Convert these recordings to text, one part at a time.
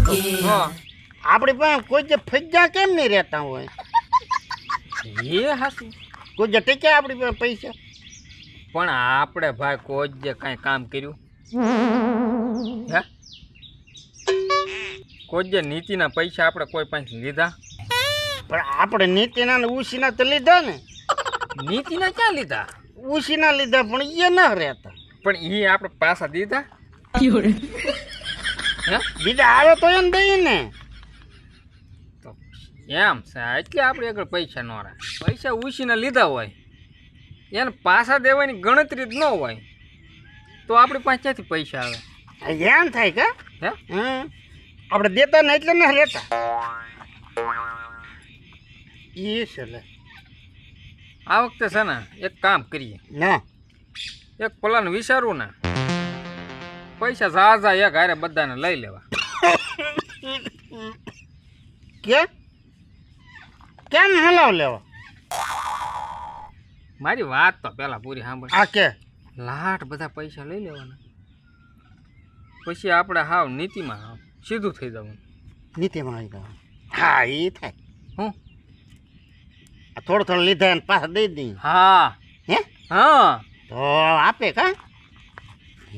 હા આપણી પાસે કોઈ જે ફજ્જા કેમ નહીં રહેતા હોય? એ હાસું કોઈ જે ટીકે આપણી પાસે પૈસા? પણ આપણે ભાઈ કોઈ જે કાંઈ કામ કર્યું હે? કોઈ જે નીતિના પૈસા આપણે કોઈ પાસે લીધા? પણ આપણે નીતિના ને ઉશીના તો લીધા ને. નીતિના ક્યાં લીધા? ઉશીના લીધા પણ એ ના રહેતા. પણ એ આપણે પાછા દીધા હે? બીજા આવે તો એમ દઈએ ને. તો એમ છે એટલે આપણે આગળ પૈસા ન રહે. પૈસા ઉછીના લીધા હોય એને પાછા દેવાની ગણતરી જ ન હોય તો આપણી પાસે ક્યાંથી પૈસા આવે? એમ થાય કે હે? આપણે દેતા ને એટલે ના રહેતા. એ છે લે. આ વખતે છે ને એક કામ કરીએ, ના એક પ્લાન વિચારવું ને, પૈસા ઝાઝા એક હારે બધાને લઈ લેવા. કેમ હલાવ લેવા? મારી વાત તો પેલા પૂરી સાંભળ. આ કે લાટ બધા પૈસા લઈ લેવાના, પછી આપણે હાવ નીતિમાં હાવ સીધું થઈ જવાનું. નીતિમાં આવી જવાનું. હા એ થાય. હું થોડું થોડું લીધા ને પાછા દઈ દઈએ. હા હે? હા તો આપે કા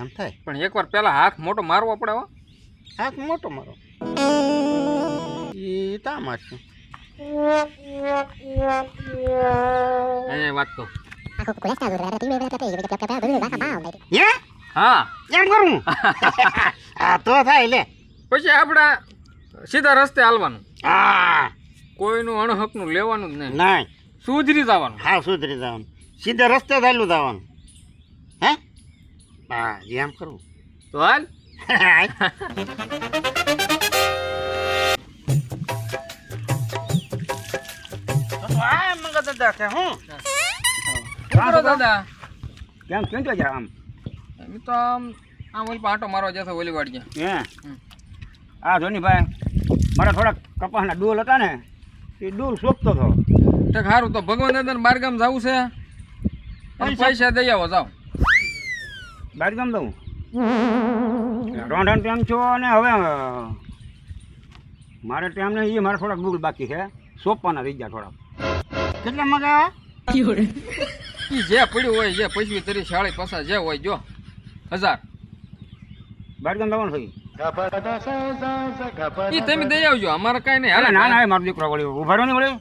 એમ થાય. પણ એકવાર પેલા હાથ મોટો મારવો પડે. હો હાથ મોટો મારો એ તા મારશું. અહીંયા વાત કહું. હે? હા એમ કરું? હા તો થાય લે. પછી આપણે સીધા રસ્તે હાલવાનું, હા કોઈનું અણહકનું લેવાનું જ નહીં, નહીં સુધરી જવાનું. હા સુધરી જવાનું, સીધા રસ્તે ચાલ્યું જવાનું. હે? હા એમ કરવું. તો હાલ. દાદા કે હું દાદા કેમ કેમ તો જા આમ એમ તો આમ ઓલી પાટો મારવા જતો ઓલી વાડી. હે આ ધોની ભાઈ મારા થોડા કપાસના ડોલ હતા ને એ ડોલ સોંપતો હતો. તો સારું, તો ભગવાન દાદાને બારગામ જવું છે, અને પૈસા દઈ આવો. જાઓ બારગામ દઉં રોંઢણ ટાઈમ છો અને હવે મારે ટાઈમ ને એ મારે થોડાક ડોલ બાકી છે સોંપવાના રહી ગયા થોડા. કેટલા મગાવ્યા? એ જે પડ્યું હોય, જે પૈસા 30 40 50 જે હોય, જો 1000 બારગામ દવાનું થઈ. એ તમે દઈ આવજો, અમારે કાંઈ નહીં. અરે હાલે ના ના મારો દીકરો વળી ઉભા રહ્યો નહીં વળી.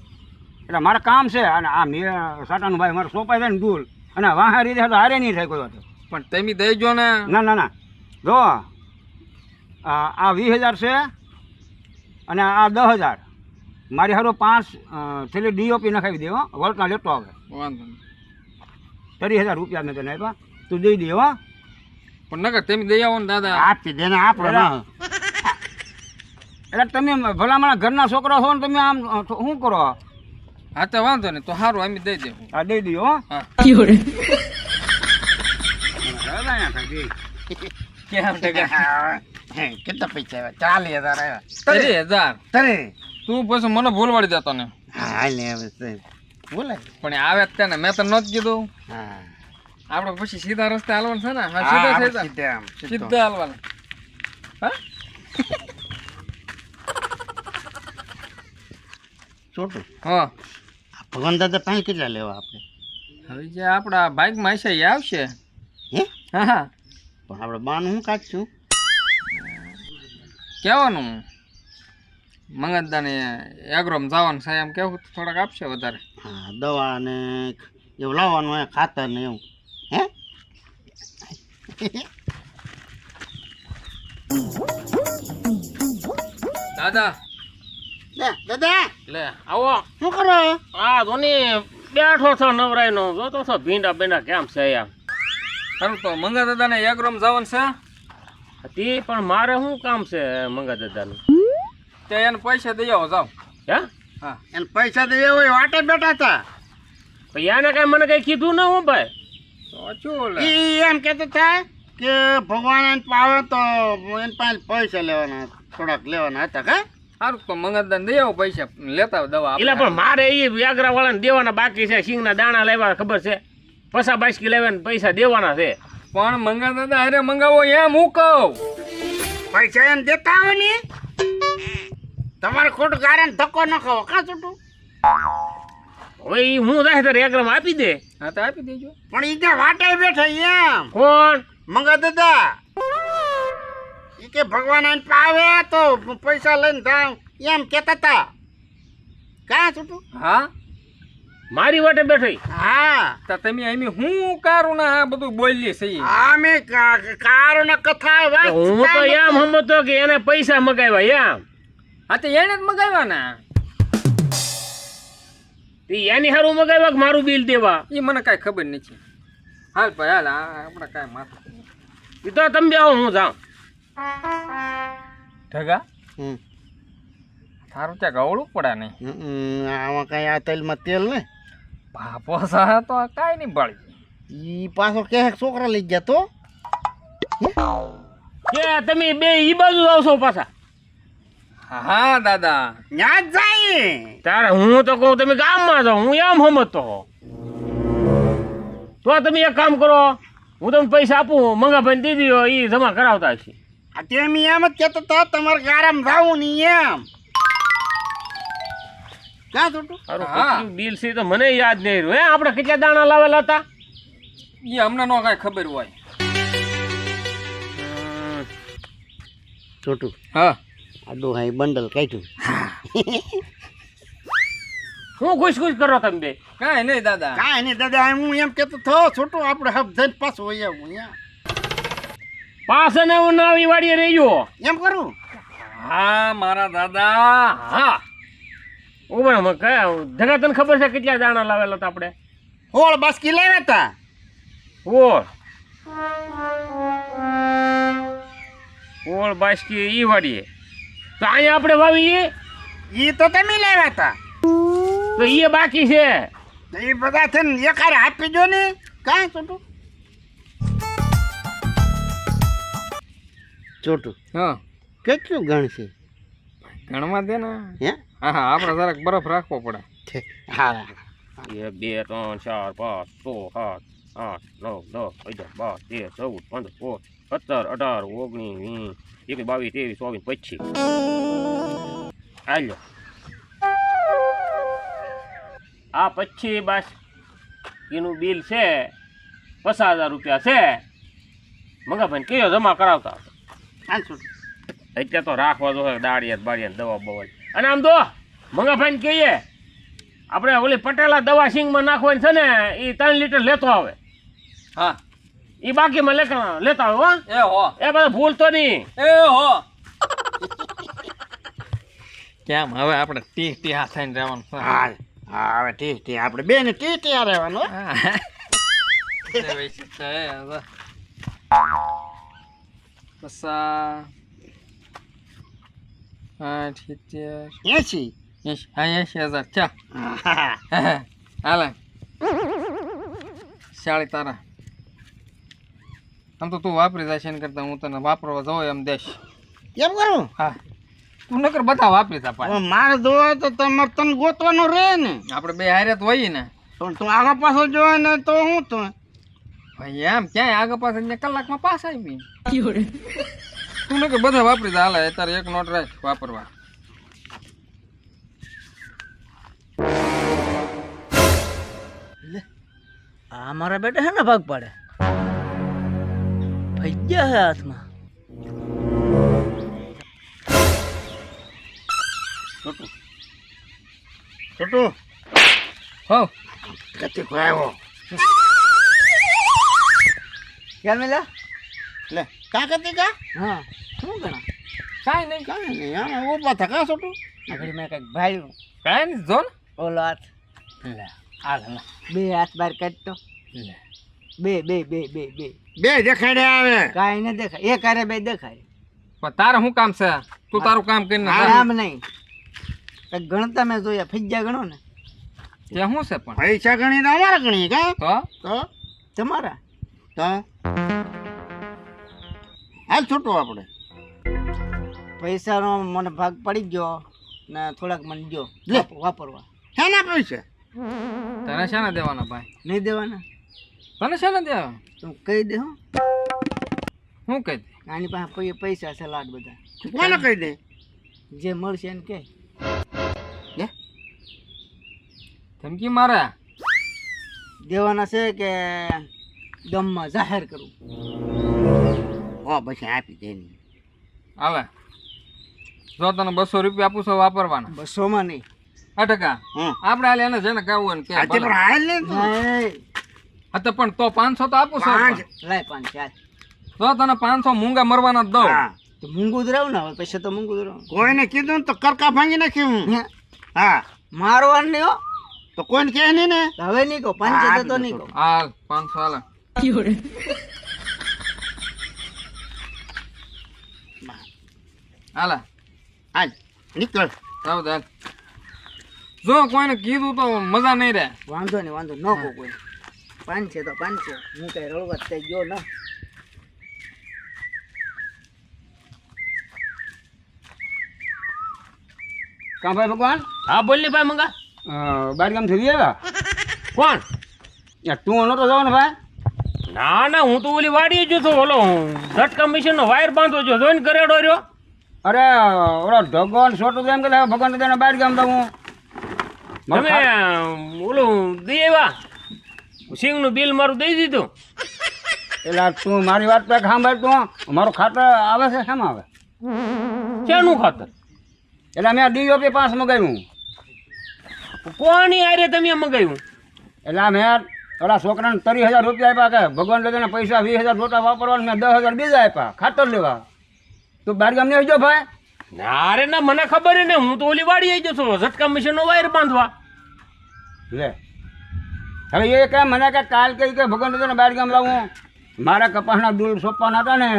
એટલે મારે કામ છે અને આ મેં સાટાનું ભાઈ મારે સોંપાઈ જાય ને ડોલ અને વાહ રીતે તો હારે નહીં થાય કોઈ વાત. પણ તમે દઈજો ને. ના ના ના જો આ 20,000 છે અને આ 10,000 મારી હારો 5 થેલી ડીઓપી નખાવી દે. હો વળતા લેતો આવે. વાંધો નહીં. 30,000 રૂપિયા મેં તને આપ્યા, તું દઈ દે. હો પણ નકર તમે દઈ આવો ને દાદા. આપી દે ને આપણે. એટલે તમે ભલામણા ઘરના છોકરા છો ને તમે આમ શું કરો? હા તો વાંધો નહીં, તો સારું અમે દઈ દેવું. આ દઈ દો. હો હા કેટલા પૈસા આવ્યા? 40,000. 30,000. તું પછી મને ભૂલવાડી દેતો ને. હા લે હવે બોલાય. પણ આવે જ ને, મેં તો નહોતું કીધું. હા આપણે પછી સીધા રસ્તે હાલવાનું છે ને. હા સીધા થઈ જાય, સીધા હાલવાનું. હા છોટું હા. ભગવાન દાદા પાસે કેટલા લેવા આપણે? હવે જે આપણા બાઇકમાં હશે એ આવશે. હે? હા હા. પણ આપણે બાનું હું કાઢશું કહેવાનું મંગતદાને એગ્રોમ જવાનું છે એમ કેવું, થોડાક આપશે વધારે. હા દવા ને એવું લાવવાનું હોય, ખાતર ને એવું. હે દાદા દાદા લે આવો. શું કરો? આ ધોની બેઠો છો નવરાય નો જોતો છો ભીંડા બેંડા કેમ છે યાર. ખરું તો મંગા દાદાને એગ્રોમ જવાનું છે, તે પણ મારે શું કામ છે મંગા દાદાનું? તે એને પૈસા દઈ આવો. જાઓ. હે? હા એને પૈસા દે હોય વાટે બેઠા હતા. પણ એને કઈ મને કઈ કીધું ના હું ભાઈ. તો શું લે? ઈ એમ કહેતો થાય કે ભગવાન એને પાવે તો એને પાસે પૈસા લેવાના થોડાક લેવાના હતા. કા સારું તો મંગતદાન દઈ આવો, પૈસા લેતા આવો દવા. એટલે પણ મારે એ વ્યાગરા વાળાને દેવાના બાકી છે. સિંગના દાણા લેવા ખબર છે, પસા બાસકી લેવાના પૈસા દેવાના છે. પણ મંગા દાદા અરે મંગાવો એમ હું કહું. પૈસા એને દેતા આવે ને તમારે ખોટું કારણ ધક્કો ન ખાવો કાં છૂટું હવે ઈ હું જાય તો રેગ્રામ આપી દે. હા તો આપી દેજો. પણ ઈ ત્યાં વાટે બેઠા એમ કોણ? મંગા દાદા ઈ કે ભગવાન આઈને પાવે તો પૈસા લઈને જાવ એમ કહેતા હતા કાં છૂટું હા મારી વાટે બેઠી. હા તો તમે એમ હું કારું ને આ બધું બોલીએ છીએ. અમે કારણ કથા તો વાત હું તો એમ સમજતો કે એને પૈસા મગાવ્યા એમ. હા તો એને જ મગાવ્યા ને. ઈ એની હારું મગાવ્યા કે મારું બિલ દેવા? એ મને કાંઈ ખબર નથી. હાલ ભાઈ હાલ આપણે કાંઈ માથું ઈ તો તમે આવો હું જાઉં. ઢગા તારું ત્યાં ગવડું પડે નહીં. આમાં કઈ આ તેલમાં તેલ ને બાપો સા તો કાંઈ નહીં બળી. ઈ પાછો કે છોકરા લઈ ગયા તો કે તમે બે ઈ બાજુ આવશો પાછા? હા દાદા ન્યા જ જાય તારે હું તો કહું તમે ગામમાં જાઓ, હું એમ સમજતો હો. તો તમે એક કામ કરો, હું તમને પૈસા આપું, મંગાભાઈ દીદી હોય એ જમા કરાવતા હશે. તેમ એમ જ કહેતા હતા તમારે ગારામ જાવું નહીં એમ ક્યાં છૂટું સારું હા. કેટલું બિલ છે તો મને યાદ નહીં રહ્યું. હે આપણે કેટલા દાણા લાવેલા હતા? એ અમને નો કાંઈ ખબર હોય. છોટું હા આ ડોહાઈ બંડલ કાઢ્યું હું ખુશ કરો તમે બે? કાંઈ નહીં દાદા. કાંઈ નહીં દાદા હું એમ કહેતો થો છોટું આપણે હબ જઈને પાછું હોય આવું પાછળ ને હું નાવી વાડીએ રહેજો. એમ કરું હા મારા દાદા હા. ઉભા કયા જગા તને ખબર છે કેટલા દાણા લાવેલા હતા આપણે? હોળ બાસ્કી લાવ્યા હતા ઓળ બાસકી ઈ વાડીએ તો અહીંયા આપણે વાવીએ ઈ તો તમે લાવ્યા હતા તો એ બાકી છે. તો એ બધા છે ને એક હારે આપી દો ને કાંઈ છોટું છોટું હા કેટલું ગણ છે ગણવા દે ને. હે હા હા આપણે જરાક બરફ રાખવો પડે. હા 1 2 3 4 5 6 7 8 9 10 11 12 13 14 15 16 17 18 19 20 21 22 23 24 25 હાલો આ 25 બસ એનું બિલ છે 50,000 રૂપિયા છે. મંગાભાઈ કયો જમા કરાવતા હાલ છોટું અત્યારે તો રાખવા જો દાળિયા બાળિયા દવા બવા. અને આમ તો મંગાભાઈને કહીએ આપણે ઓલી પટેલા દવા સિંગમાં નાખવાની છે ને એ 3 લીટર લેતો આવે. હા એ બાકીમાં લેતા આવે હો. એ હો એ બધા ભૂલતો નહીં. એ હો કેમ હવે આપણે ટી હાથ થઈને રહેવાનું છે? હા હા હવે ઠીક આપણે બે ને ટી રહેવાનું હો. હા. એ વૈસે છે હવે. પસા 80 80 80,000 ચા હા હાલે શાળી તારા. આમ તો તું વાપરી જાય છે ને કરતા હું તને વાપરવા જાઉં એમ દેશ. કેમ કરું હા તું નકર બધા વાપરી જા પાછા. મારે જોવે તો તમારે તને ગોતવાનું રહે ને આપણે બે હારે તો હોઈએ ને પણ તું આગળ પાછો જોવે ને તો હું તો ભાઈ એમ ક્યાંય આગળ પાછળ ને કલાકમાં પાસ આવી. તું નકર બધા વાપરી જા. હાલે અત્યારે એક નોટ રાખ વાપરવા. આ મારા બેટા છે ને ભાગ પાડે ભૈયા હે હાથમાં. છોટું હો કતી આવ્યો ક્યાં મેલા? લે કા કતી કા હા શું ગણા કાંઈ નહીં કાંઈ નહીં આમાં ઊભા થા કા છોટું આગળ મેં કંઈક ભાઈ કાંઈ નહીં જો ને. ઓલો હાથ લે હાલ હાલ બે હાથ બહાર કાઢતો લે બે બે બે બે બે બે દેખાડે આવે કાંઈ ન દેખાય એક હારે બે દેખાય. પણ તારે શું કામ છે? તું તારું કામ કરીને જા. આમ નહીં કંઈક ગણતા મેં જોયા ફૈયા ગણો ને ત્યાં શું છે પણ પૈસા ગણી તો અમારે ગણી કા તો તો તમારા તો હાલ છોટું આપણે પૈસાનો મને ભાગ પડી ગયો ને થોડાક મને જો લે. વાપરવા શાના પૈસા તને શાના દેવાના ભાઈ? નહીં દેવાના તને શાના દેવા? તું કહી દે હો. શું કહી દે? આની પાસે પૈસા છે લાડ બધા. કોને કહી દે જે મળશે એને કે ધમકી મારે દેવાના છે કે ગામમાં જાહેર કરવું. હો પછી આપી દે ને. હાલે જો તને 200 રૂપિયા આપું છું વાપરવાના 200માં નહીં. 8 હમ. આપણે હાલે એને જેને કહેવું હોય ને કે આજે પણ હાલ ને તું. નહીં. હા તો પણ તો 500 તો આપું છું પાંચ. પણ. લાય 5 ચાલ. જો તને 500 મૂંગા મરવાના જ દઉં હા. તો મૂંગું જ રહું ને હવે પૈસા તો મૂંગું જ રહું. કોઈને કીધું ને તો કરકા ભાંગી નાખ્યું. હે, હા મારવાનું નહીં હો. તો કોઈને કહે નહીં ને. તો હવે નહીં કહો 5 તો નહીં કહો. હાલ 500 હાલે હાલે હાલ નીકળ. જાવ ચાલ જો કોઈને કીધું તો મજા નહીં રહે વાંધો નહીં વાંધો ન કહો કોઈ. 5 છે તો 5 છે. હું કઈ રળવા થઈ ગયો ના. કાં ભાઈ ભગવાન હા બોલ ને ભાઈ મંગા. બાર ગામ થઈ આવ્યા કોણ? યાર તું નહોતો જવો ને ભાઈ ના ના, હું તો ઓલી વાડી જ છું. ઓલો ઝટકા મશીનનો વાયર બાંધો છો, જોઈને કરેડો રહ્યો. અરે ઓલો ભગવાન છોટું તો એમ કે ભગવાન તને બાર ગામ દઉં તમે ઓલું દઈ આવ્યા સિંગનું બિલ મારું દઈ દીધું. એટલે તું મારી વાત પેક સાંભળ તું મારું ખાતર આવે છે શેમાં આવે શેનું ખાતર? એટલે મેં DOP 5 મગાવ્યું કોની આરે તમે મગાવ્યું? એટલે મેં ઓલા છોકરાને 30,000 રૂપિયા આપ્યા કે ભગવાન દાદાને પૈસા 20,000 જોતા વાપરવા મેં 10,000 બીજા આપ્યા ખાતર લેવા. તું બાર ગામ નહીં આવજો ભાઈ. ના રે ના, મને ખબર ને, હું તો ઓલી વાડી આવી છું ઝટકા મશીનનો વાયર બાંધવા. લે હવે એ કે મને કે કાલ કહી કે ભગવાન દાદાને બાર ગામ લાવું મારા કપાસના ડૂલ સોંપવાના હતા ને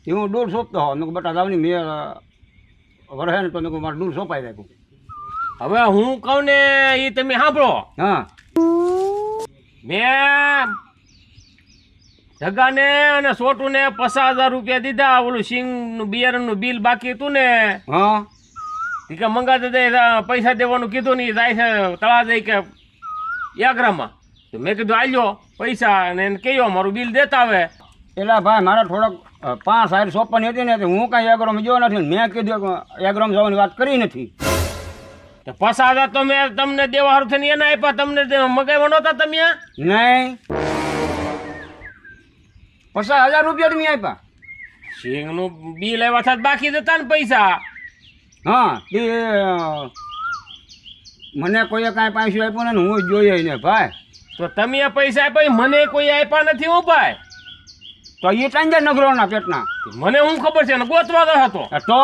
એ હું ડૂલ સોંપતો હોઉં મેં બટા જાવની મેં વરસે ને તો મેં મારે ડૂલ સોંપાઈ રાખ્યું. હવે હું કહું ને એ તમે સાંભળો. હા મેં જગાને અને સોટુને 50,000 રૂપિયા દીધા. ઓલું સિંગનું બિયારણનું બિલ બાકી હતું ને, હા એ કે મંગા દાદા પૈસા દેવાનું કીધું ને, જાય છે તળા જાય કે યાગ્રામાં. તો મેં કીધું આલ્યો પૈસા અને એને કહ્યો મારું બિલ દેતા આવે. એટલે ભાઈ મારે થોડોક 5 સોંપવાની હતી ને હું કાંઈ એગ્રોમ ગયો નથી ને મેં કીધું એગ્રોમ જવાની વાત કરી નથી. તો 50,000 તો મેં તમને દેવા હારું થઈને એને આપ્યા. તમને મગાવ્યા નહોતા તમે? નહીં 50,000 રૂપિયા તમે આપ્યા. સિંગનું બિલ આવ્યા થાય બાકી દેતા ને પૈસા. હા એ મને કોઈએ કાંઈ પૈસા આપ્યું ને હું જ જોઈએ ને ભાઈ. તો તમે પૈસા આપ્યા મને કોઈ આપ્યા નથી. હું ભાઈ તો એ ચાંજે નગરોના પેટના મને હું ખબર છે ને ગોતવા ગયો હતો. તો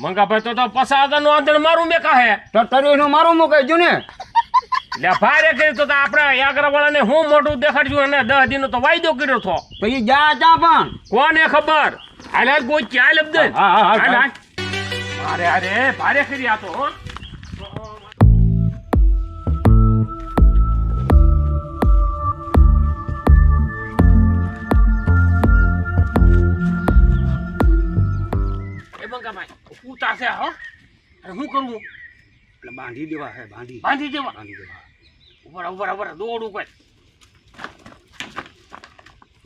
મંગાભાઈ તો 50,000 નું આંધણ મારું મેં કાહે. તો તરીનું મારું મુકાઈ ગયું ને. એટલે ભારે કરી તો આપણા યાગરાવાળાને હું મોઢું દેખાડશું અને 10 દિનનો તો વાયદો કર્યો હતો. તો એ જા ચા પણ કોને ખબર? હાલ હાલ કોઈ ચાલ અબદલ. હા, હા, હા, હાલ હાલ. અરે અરે ભારે કરી આ તો હો. એ મંગાભાઈ ઉતારશે હો. અરે શું કરવું? એટલે બાંધી દેવા હે બાંધી બાંધી દેવા. બાંધી દેવા. ઉભર ઉભર ઉભર દોડું કોઈ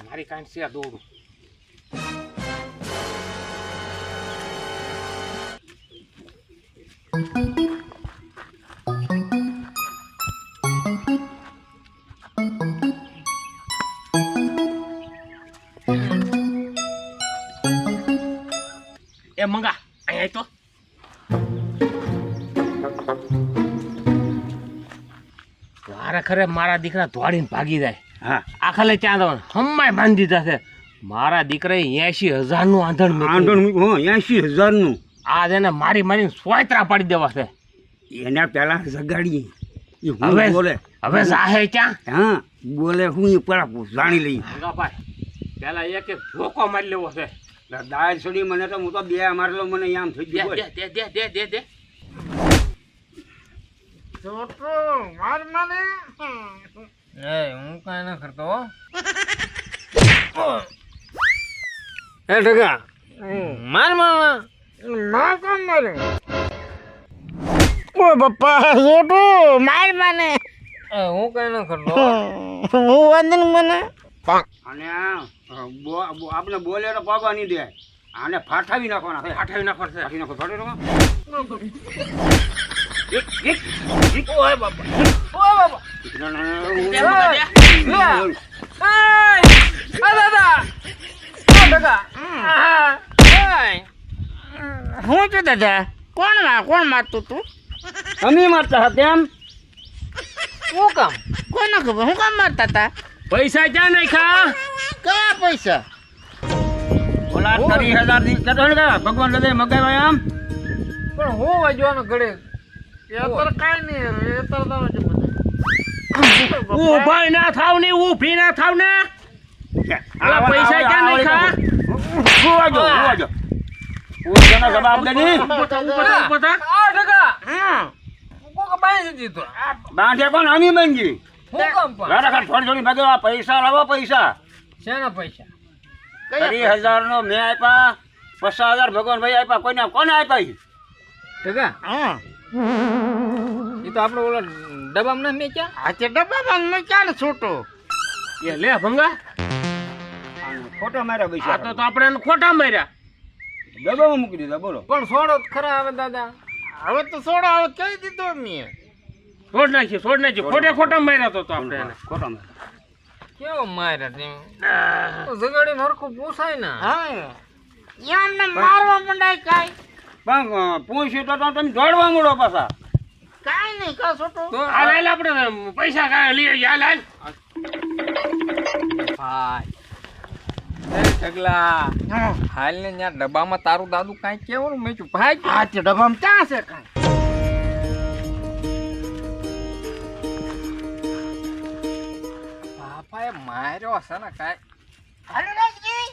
મારી કાંઈ છે દોડું. એ મંગા અહીંયા તો વારે ખરે મારા દીકરા દોડીને ભાગી જાય. હા આખા લઈ ચાંદો હમ્માય બાંધી દીધા છે. મારા દીકરાએ 80,000 નું આંધણ મેં આંધણ મૂક્યું 80,000 નું. આ એને મારી મારીને સોયત્રા પાડી દેવા છે. એના પહેલા જગાડીએ એ હું હવે બોલે હવે જાહે ક્યાં? હા બોલે હું એ પેલા જાણી લઈ. ભાઈ પેલા એક એક ધોકો મારી લેવો છે. દાળ છોડી મને તો હું તો બે મારેલો મને આમ થઈ દે ગયું દે દે દે દે દે દે. છોટો માર મને. એ હું કાંઈ ના કરતો હો. એ ઢગા માર માર માર કોણ મારે? ઓ બાપા છોટો માર મને. હું કાંઈ ના કરતો હું વાંધો મને. અને આપણે બોલે તો પાગવા નહીં દે. આને ફાટાવી નાખવાના છે. આઠાવી નાખો છે. ફાટી નાખો, ફાટી નાખો. ઓય બાપા ઓય બાપા ના, ના, એ, ના, લે. આ દાદા આ ટકા હું છું દાદા કોણ મારતું તું તમે મારતા હતા તેમ? શું કામ કોને ખબર હું કામ મારતા હતા પૈસા ક્યાં નાખ્યા? કયા પૈસા ઓલા 30,000 થી કહેતો ને કે ભગવાન હૃદય મગાવ્યા આમ. પણ હું વાજવાનો ઘડે કાંઈ નહીં ઊભાઈ ના થાવ ને ઊભી ના થાવ ને. ઓલા પૈસા ક્યાં નાખ્યા? ઉભો જો. પૂછવાનો જવાબ દે ની. ઊભો થા, ઊભો થા, ઊભો થા. આ ટકા કોક બાંધી દીધો બાંધે કોણ અમી બંજી. હું કામ પણ રાડા થોડી થોડી ભાગે આ પૈસા લાવો પૈસા. શેના પૈસા 30,000 નો મેં આપ્યા, 50,000 ભગવાન ભાઈ આપ્યા, કોને આપ્યા ઈ? ટકા હા એ તો આપણે ઓલા ડબ્બામાં ના મેચ્યા આ તે ડબ્બામાં મેં ક્યાં છૂટો એ લે ભંગા, ખોટા માર્યા આ પૈસા. તો આપણે એને ખોટા માર્યા. ડબ્બામાં મૂકી દીધા બોલો. પણ સોડો જ ખરા આવે દાદા હવે તો છોડો હવે કહી દીધો મેં છોડ નાખી, છોડ નાખી. ખોટે ખોટા માર્યા તો આપણે એને. ખોટા માર્યા. કેવો માર્યા તેમ તો જગાડીને હરખું પૂછાય ને હા એમને મારવા મંડાય કાંઈ પણ પૂછ્યું તો તમે દોડવા મળો પાછા. કાંઈ નહીં કા છોટો તો આ લાલ આપણે પૈસા કાંઈ લઈ આવીએ. આ લાલ. ભાઈ એ ઢગલા હાલ ને ત્યાં ડબ્બામાં તારું દાદુ કાંઈ કેવાનું મેં છું ભાઈ આ તે ડબ્બામાં ક્યાં છે કાંઈ બાપાએ માર્યો હશે ને કાંઈ હાલો રાજજી